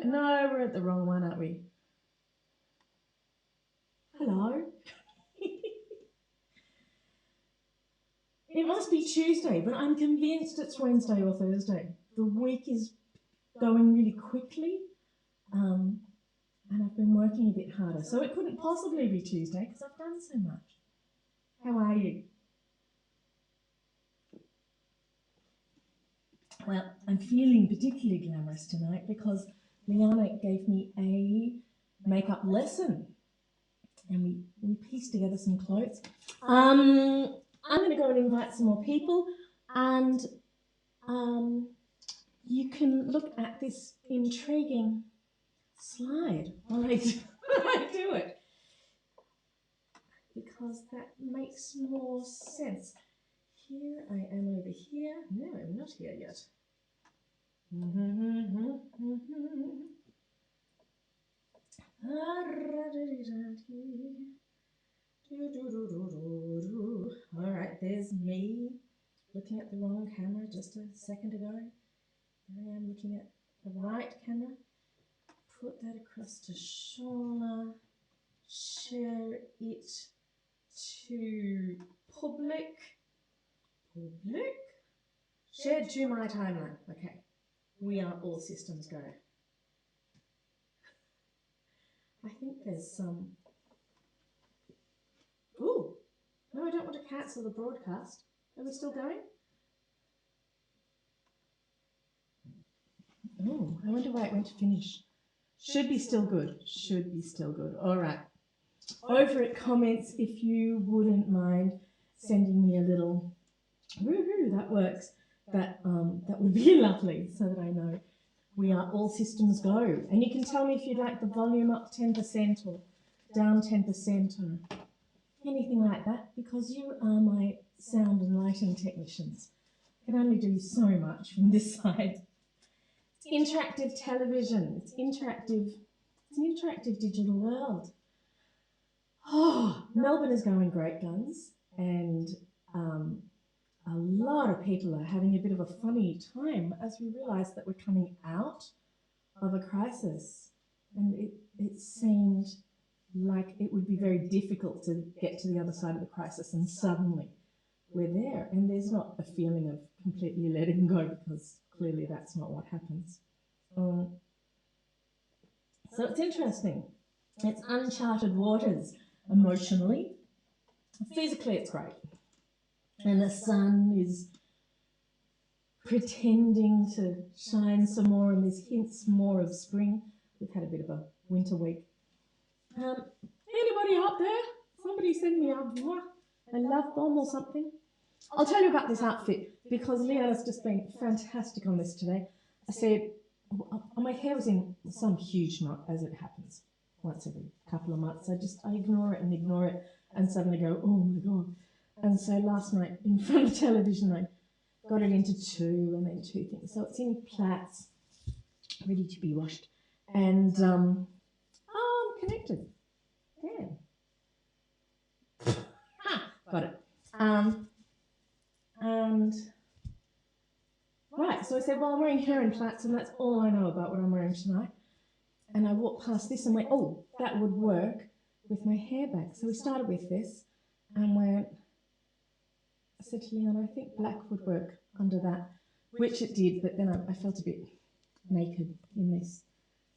No, we're at the wrong one, aren't we? Hello. It must be Tuesday, but I'm convinced it's Wednesday or Thursday. The week is going really quickly, and I've been working a bit harder. So it couldn't possibly be Tuesday because I've done so much. How are you? Well, I'm feeling particularly glamorous tonight because Liana gave me a makeup lesson and we pieced together some clothes. I'm going to go and invite some more people, and you can look at this intriguing slide while I do it, because that makes more sense. Here I am over here. No, I'm not here yet. All right, there's me looking at the wrong camera just a second ago. There I am looking at the right camera. Put that across to Shaula. Share it to public. Shared to my timeline. Okay. We are all systems go. I think there's some. Ooh. No, I don't want to cancel the broadcast. Are we still going? Oh, I wonder why it went to finish. Should be still good. Should be still good. All right. Over at comments, if you wouldn't mind sending me a little woohoo, that works. That would be lovely, so that I know we are all systems go. And you can tell me if you'd like the volume up 10% or down 10% or anything like that, because you are my sound and lighting technicians. I can only do so much from this side. It's interactive television. It's an interactive digital world. Oh, Melbourne is going great guns, and a lot of people are having a bit of a funny time as we realise that we're coming out of a crisis, and it seemed like it would be very difficult to get to the other side of the crisis, and suddenly we're there, and there's not a feeling of completely letting go, because clearly that's not what happens. So it's interesting. It's uncharted waters emotionally. Physically it's great, and the sun is pretending to shine some more, and there's hints more of spring. We've had a bit of a winter week. Anybody out there? Somebody send me a love bomb or something. I'll tell you about this outfit because Leanna's just been fantastic on this today. I said, my hair was in some huge knot, as it happens once every couple of months. I ignore it and suddenly go, oh my God. And so last night in front of television, I got it into two and then two things. So it's in plaits, ready to be washed. And I'm connected. Yeah. Got it. And right, so I said, well, I'm wearing hair in plaits, and that's all I know about what I'm wearing tonight. And I walked past this and went, oh, that would work with my hair back. So we started with this and went, I said to Leanne, I think black would work under that, which it did, but then I felt a bit naked in this.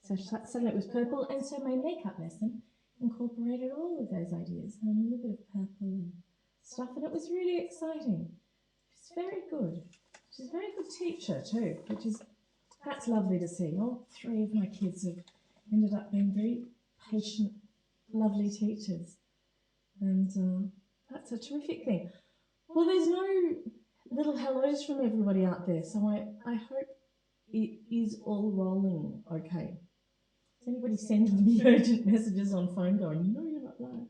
So suddenly it was purple, and so my makeup lesson incorporated all of those ideas and a little bit of purple and stuff, and it was really exciting. She's very good. She's a very good teacher too, that's lovely to see. All three of my kids have ended up being very patient, lovely teachers, and that's a terrific thing. Well, there's no little hellos from everybody out there, so I hope it is all rolling okay. Is anybody sending me urgent messages on phone going, you know you're not live?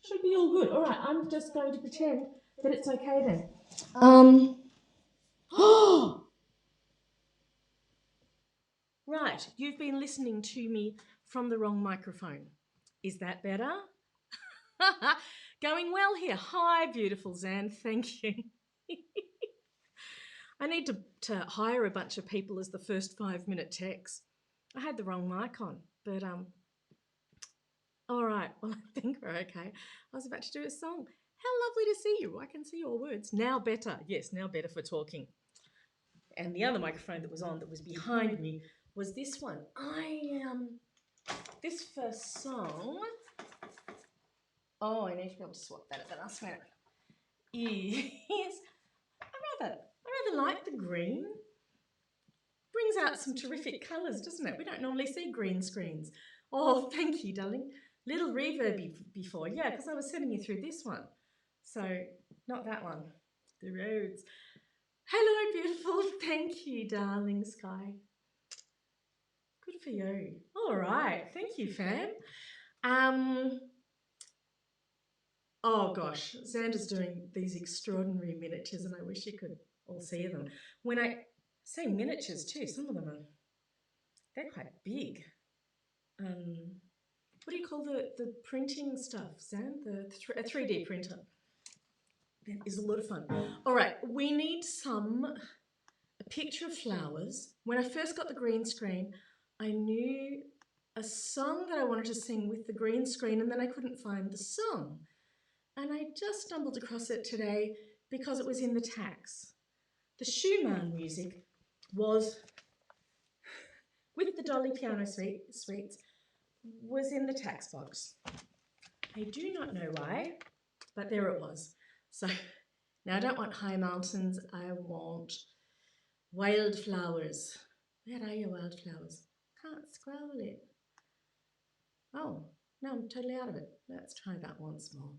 Should be all good. All right, I'm just going to pretend that it's okay then. Right, you've been listening to me from the wrong microphone. Is that better? Going well here. Hi, beautiful Zan. Thank you. I need to hire a bunch of people as the first 5-minute techs. I had the wrong mic on, but all right. Well, I think we're okay. I was about to do a song. How lovely to see you. I can see your words. Now better. Yes, now better for talking. And the other microphone that was on, that was behind me, was this one. This first song, I need to be able to swap that at the last minute, is, I rather like the green. Brings out some terrific colours, doesn't it? We don't normally see green screens. Oh, thank you, darling. Little reverby before. Yeah, because I was sending you through this one. So, not that one. The roads. Hello, beautiful. Thank you, darling Sky. Good for you. All right. Thank you, fam. Oh, gosh. Xander's doing these extraordinary miniatures, and I wish you could all see them. When I say miniatures, too, some of them they're quite big. What do you call the printing stuff, Zan? A 3D printer. That is a lot of fun. All right, we need a picture of flowers. When I first got the green screen, I knew a song that I wanted to sing with the green screen, and then I couldn't find the song. And I just stumbled across it today because it was in the tax. The Schumann music was, with the Dolly piano suites, was in the tax box. I do not know why, but there it was. So now I don't want high mountains, I want wildflowers. Where are your wildflowers? Can't scroll it. Oh, no, I'm totally out of it. Let's try that once more.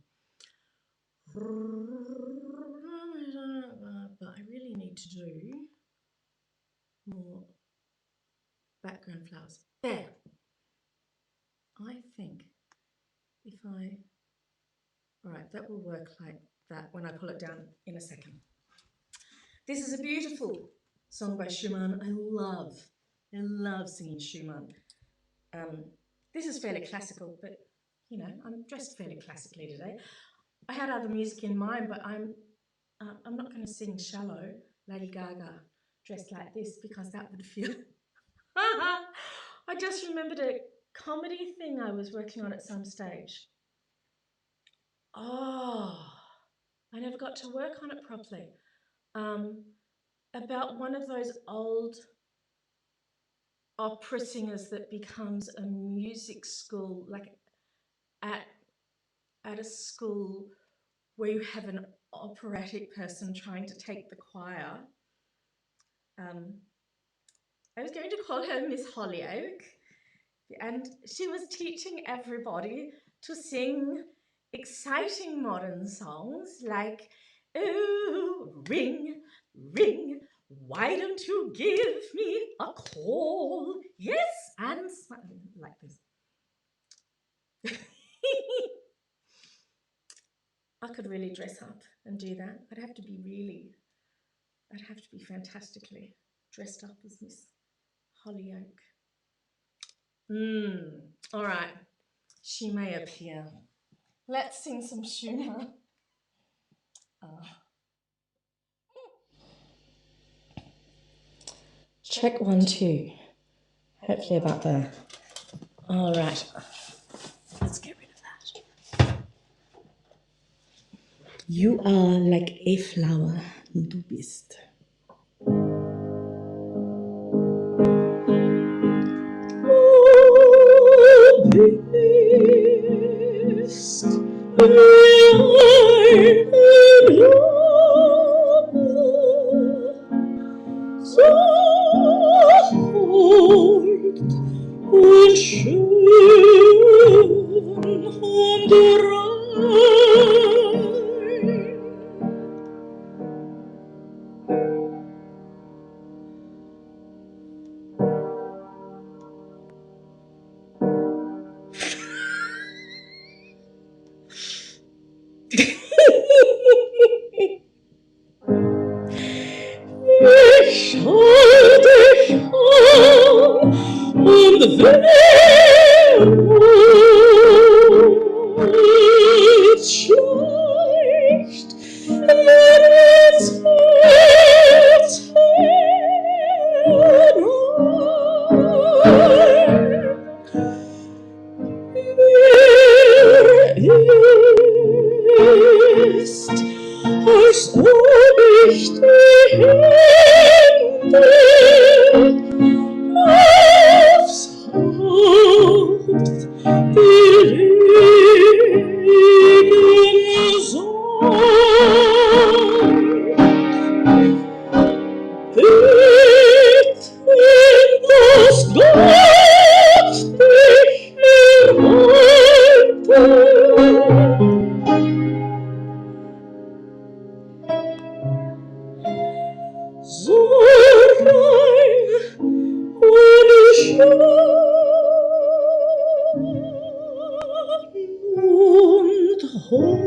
But I really need to do more background flowers. There. I think if all right, that will work like that when I pull it down in a second. This is a beautiful song by Schumann. I love singing Schumann. This is fairly classical, but you know, I'm dressed fairly classically today. I had other music in mind, but I'm not going to sing Shallow, Lady Gaga, dressed like this, because that would feel... I just remembered a comedy thing I was working on at some stage. Oh, I never got to work on it properly. About one of those old opera singers that becomes a music school, like at a school where you have an operatic person trying to take the choir. I was going to call her Miss Hollyoak, and she was teaching everybody to sing exciting modern songs like, "Oh, ring, ring, why don't you give me a call? Yes, and like this." I could really dress up and do that. I'd have to be fantastically dressed up as Miss Hollyoak. All right. She may appear. Let's sing some Schumann. Check 1, 2. Hopefully about there. All right. Let's get rid of that. You are like a flower, du bist. Und schön und rein. Ich schau dich an und Welt schleicht, wenn es und Holt.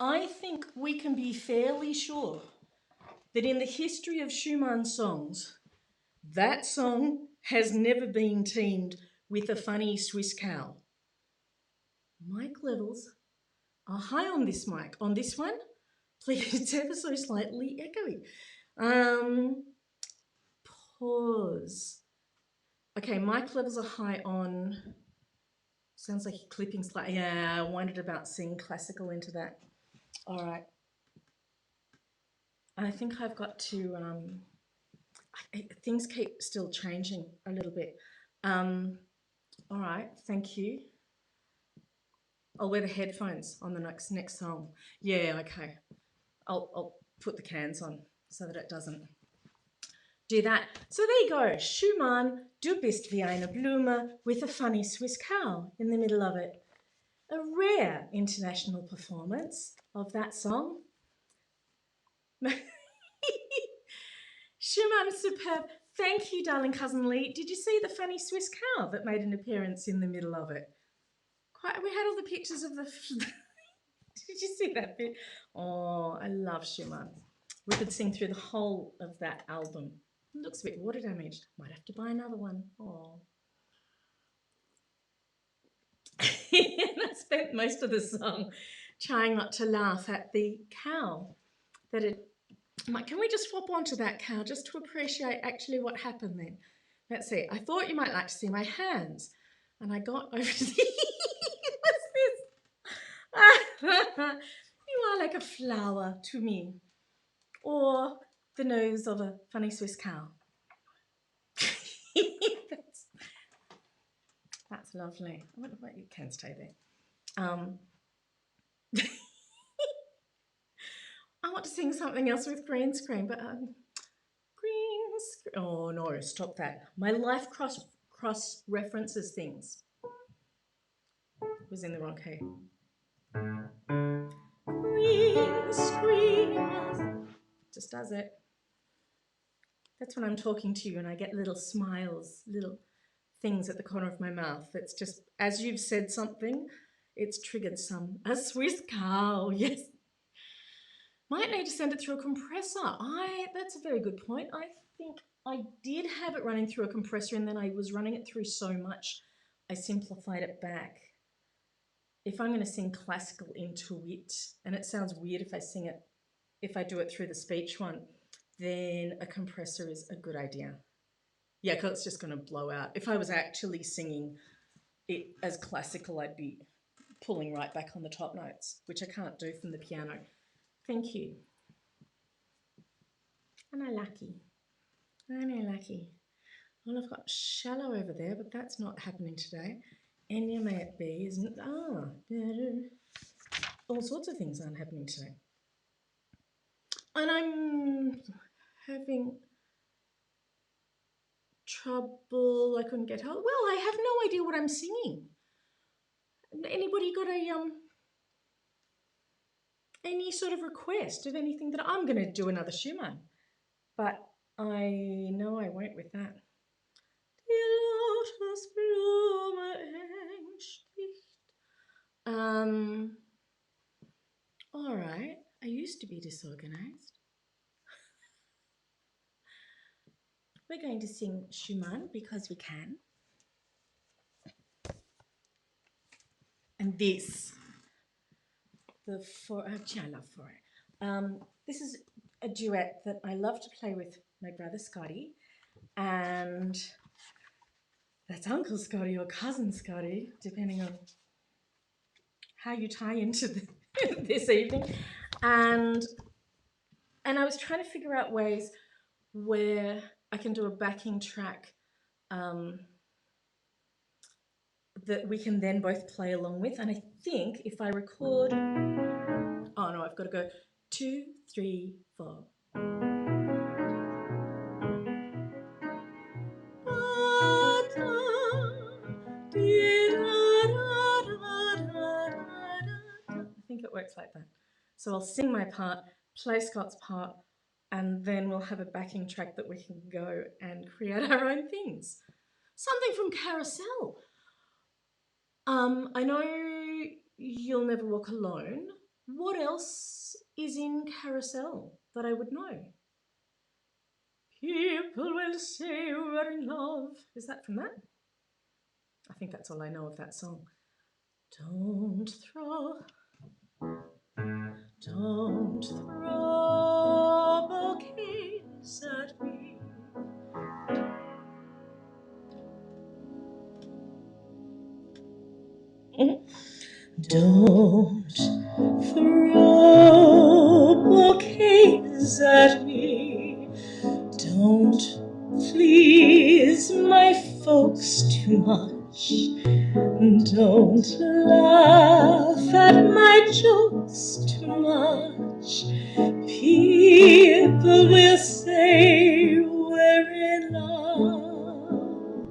I think we can be fairly sure that in the history of Schumann songs, that song has never been teamed with a funny Swiss cow. Mic levels are high on this mic. On this one, please, it's ever so slightly echoey. Pause. Okay, mic levels are high on. Sounds like you're clipping slightly. Yeah, I wondered about seeing classical into that. All right. I think I've got to. Things keep still changing a little bit. All right, thank you. I'll wear the headphones on the next song. Yeah, okay. I'll put the cans on so that it doesn't do that. So there you go. Schumann, Du bist wie eine Blume, with a funny Swiss cow in the middle of it. A rare international performance of that song. Schumann, superb. Thank you, darling cousin Lee. Did you see the funny Swiss cow that made an appearance in the middle of it? We had all the pictures of the. Did you see that bit? Oh, I love Schumann. We could sing through the whole of that album. It looks a bit water damaged. Might have to buy another one. Oh. I spent most of the song trying not to laugh at the cow. Can we just swap onto that cow just to appreciate actually what happened then? Let's see. I thought you might like to see my hands. And I got over to the... What's this? You are like a flower to me. Or the nose of a funny Swiss cow. That's lovely. I wonder what you can stay there. I want to sing something else with green screen, but green screen. Oh no, stop that. My life cross references things. It was in the wrong key. Green screen. Just does it. That's when I'm talking to you and I get little smiles, little things at the corner of my mouth. It's just, as you've said something, it's triggered a Swiss cow, yes. Might need to send it through a compressor. That's a very good point. I think I did have it running through a compressor and then I was running it through so much, I simplified it back. If I'm going to sing classical into it, and it sounds weird if I do it through the speech one, then a compressor is a good idea. Yeah, because it's just going to blow out. If I was actually singing it as classical, I'd be pulling right back on the top notes, which I can't do from the piano. Thank you. And I lucky. Well, I've got shallow over there, but that's not happening today. Any may it be, isn't it? Better. All sorts of things aren't happening today. And I'm having trouble. I couldn't get help. Well, I have no idea what I'm singing. Anybody got any sort of request of anything that I'm going to do another Schumann? But I know I won't with that. All right. I used to be disorganized. We're going to sing Schumann because we can. And this, I love Four. This is a duet that I love to play with my brother Scotty, and That's Uncle Scotty or Cousin Scotty, depending on how you tie into this evening. And I was trying to figure out ways where I can do a backing track that we can then both play along with. And I think if I record, oh no, I've got to go 2, 3, 4. I think it works like that. So I'll sing my part, play Scott's part, and then we'll have a backing track that we can go and create our own things. Something from Carousel. I know You'll Never Walk Alone. What else is in Carousel that I would know? People will say we're in love. Is that from that? I think that's all I know of that song. Don't throw bouquets at me. Don't throw bouquets at me. Don't please my folks too much. Don't laugh at my jokes too much. People will say we're in love.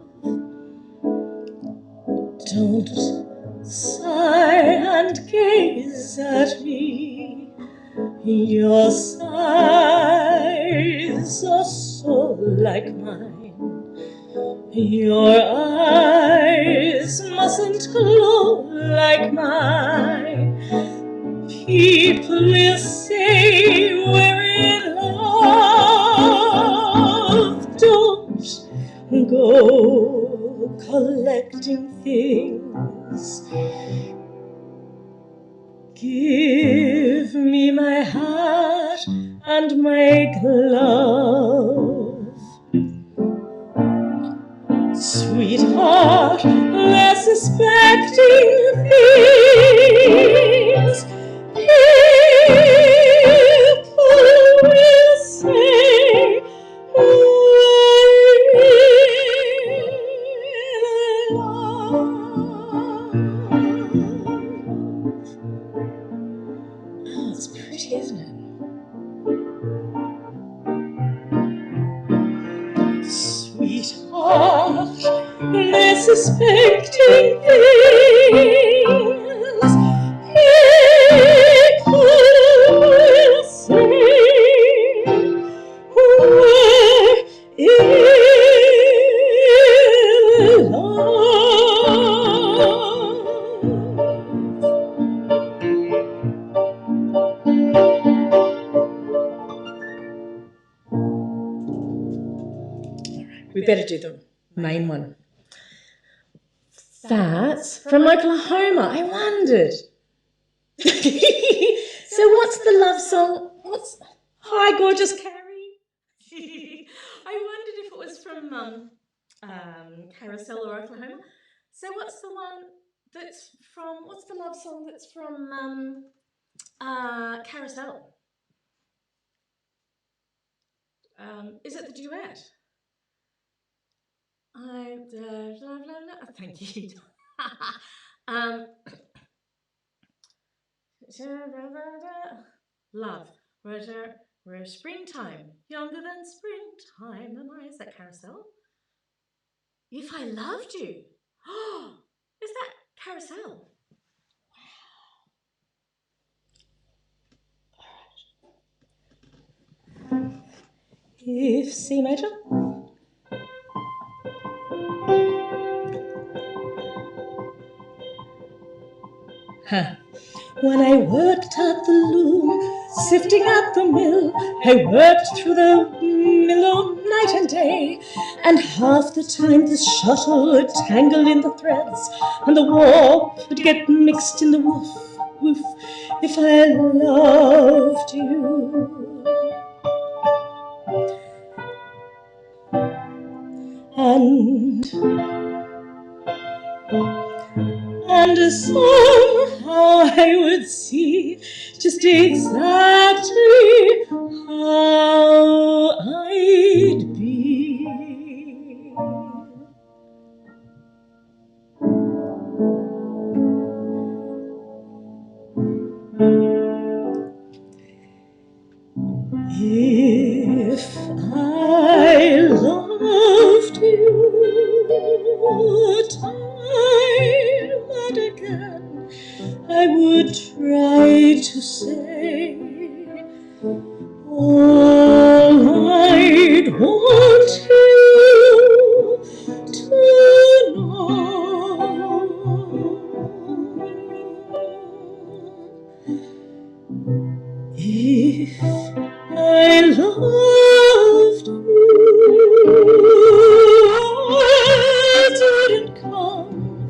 Don't sigh and gaze at me. Your sighs are so like mine. Your eyes mustn't glow like mine. People will say we're in love. Don't go collecting things. Give me my hat and my glove. Sweetheart, they're suspecting things. People will say we're in love. Oh, it's pretty, isn't it? Sweetheart, they're suspecting things. People will say we're in We better do the main one. That's from Oklahoma. I wondered. So what's the love song? Hi, gorgeous Carrie. I wondered if it was from Carousel or Oklahoma. So what's the one that's from, what's the love song that's from Carousel? Is it the duet? Thank you. Love. We're springtime, younger than springtime. Am I? Is that Carousel? If I loved you. Oh, is that Carousel? Wow. If C major. Huh. When I worked at the loom, sifting at the mill, I worked through the mill all night and day, and half the time the shuttle would tangle in the threads, and the warp would get mixed in the woof, woof, if I loved you. And and somehow I would see just exactly how I'd be. If I loved you time and again, I would try to say all I'd want you to know. If I loved you, I didn't come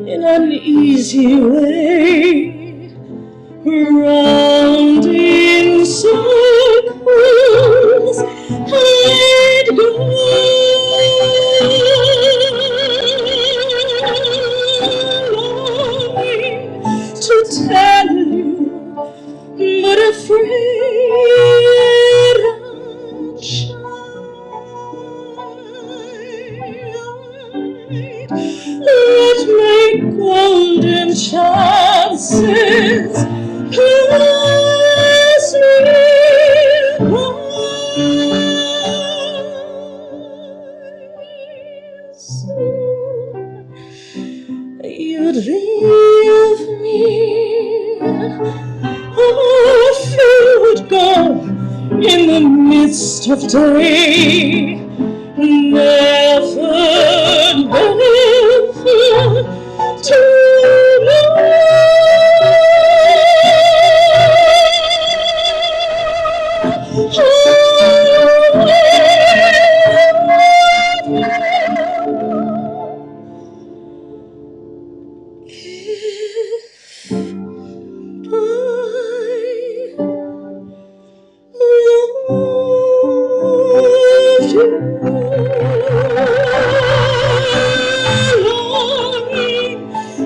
in an easy way, round in circles I'd go, longing to tell you, but afraid I'm shy. Let my golden chances pass me by. Soon you'd leave me, off you would go in the midst of day. Never, never to know.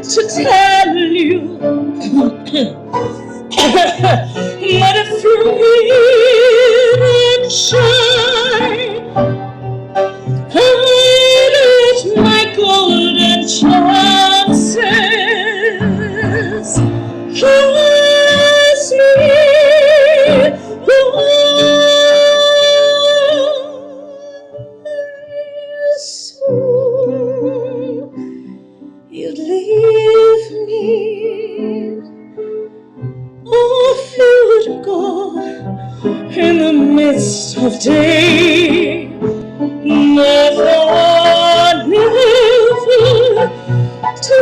To tell you, but afraid and shy, I let my golden chances pass me by. Soon you'd leave me, off you would go in the midst of day. Never, never to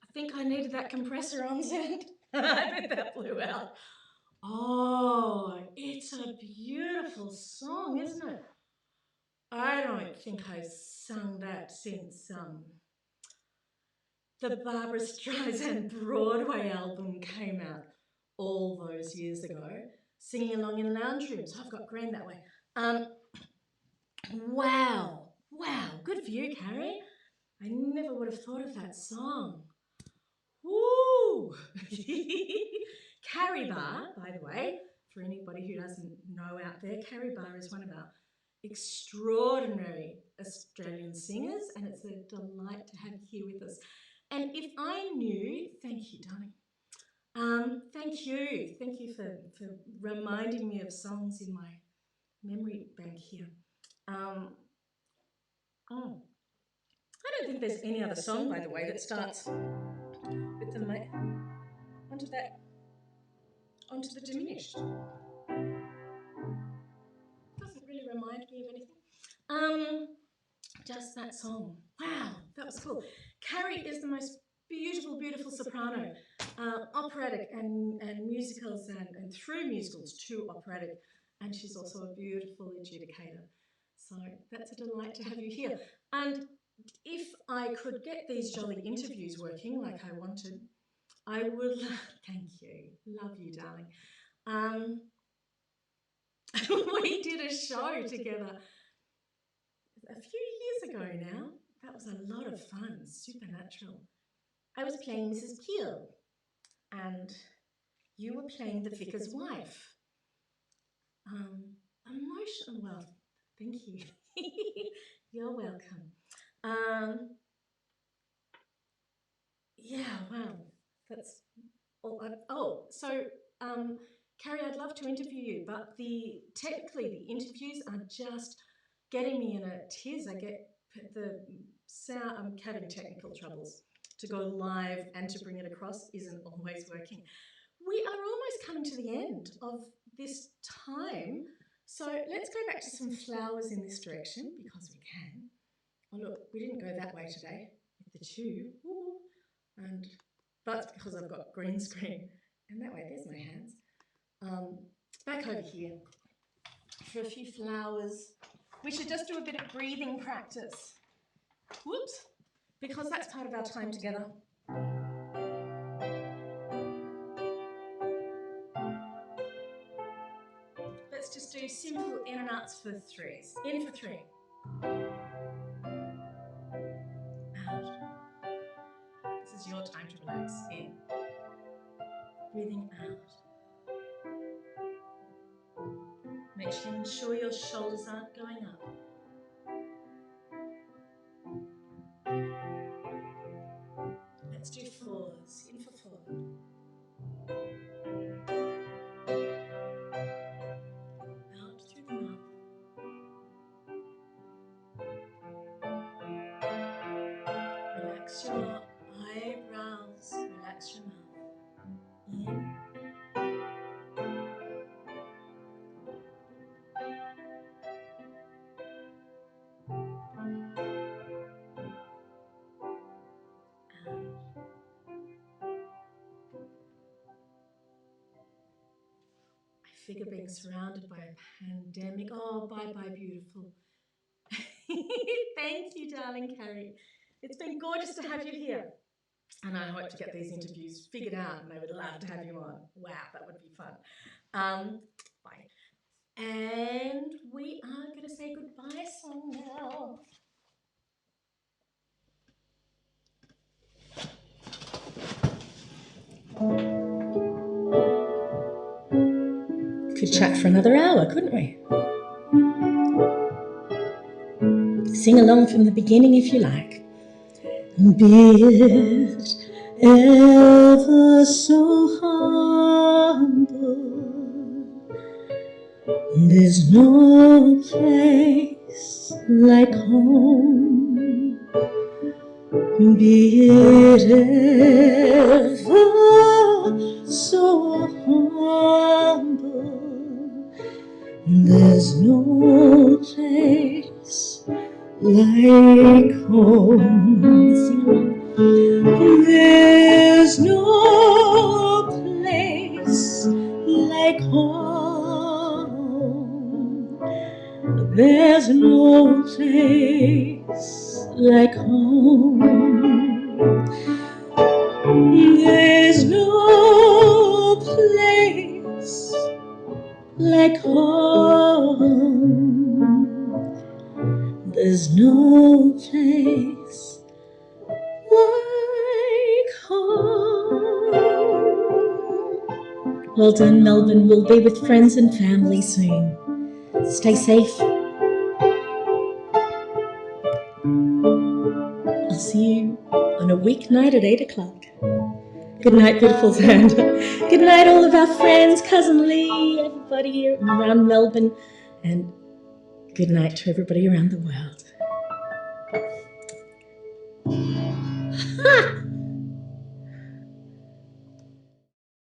I think I needed that compressor on set. I bet that blew out. Oh, it's a beautiful song, isn't it? I don't think I've sung that since the Barbara Streisand Broadway album came out all those years ago. Singing along in lounge rooms. I've got Green that way. Wow, good for you, Carrie. I never would have thought of that song. Woo! Carrie Bar, by the way, for anybody who doesn't know out there, Carrie Bar is one of our extraordinary Australian singers, and it's a delight to have you here with us. And if I knew, thank you, darling. Thank you for reminding me of songs in my memory bank here. I don't think there's any other song, by the way, that starts with the onto the diminished. Doesn't really remind me of anything. Just that song. Wow, that was cool. Carrie is the most beautiful, beautiful soprano, operatic and musicals and through musicals to operatic, and she's also a beautiful adjudicator. So that's a delight to have you here. And if I could get these jolly interviews working like I wanted, I would. Thank you, love you, darling. We did a show together a few years ago now. That was a lot of fun, supernatural. I was playing Mrs. Peel, and you were playing the vicar's wife. Emotional. Well, thank you. You're welcome. Yeah, wow. That's all. Carrie, I'd love to interview you, but technically the interviews are just getting me in a tiz. I get the sound. I'm having technical troubles. To go live and to bring it across isn't always working. We are almost coming to the end of this time, so let's go back to some flowers in this direction because we can. Oh look, we didn't go that way today with the tube, and that's because I've got green screen. And that way, there's my hands. Back over here for a few flowers. We should just do a bit of breathing practice. Whoops, because that's part of our time together. Let's just do simple in and outs for threes. In for three. Out. This is your time to relax. In. Breathing out. Making sure your shoulders aren't going up. Let's do fours. In for four. Out through the mouth. Relax your eyebrows. Relax your mouth. In. Figure being surrounded by a pandemic. Oh, bye-bye, beautiful. Thank you, darling Carrie. It's been gorgeous to have you here. And I hope to get these interviews figured out, and I would love to have you on. Wow, that would be fun. Bye. And we are going to say goodbye song now. Could chat for another hour, couldn't we? Sing along from the beginning if you like. Be it ever so humble, there's no place like home. Be it ever so humble, there's no place like home. Sing along. There's no place like home. There's no place like home. There's no place like home. There's no place like home. Well done, Melbourne. We'll be with friends and family soon. Stay safe. I'll see you on a weeknight at 8 o'clock. Good night, beautiful Sandra. Good night, all of our friends, Cousin Lee, everybody around Melbourne, and good night to everybody around the world.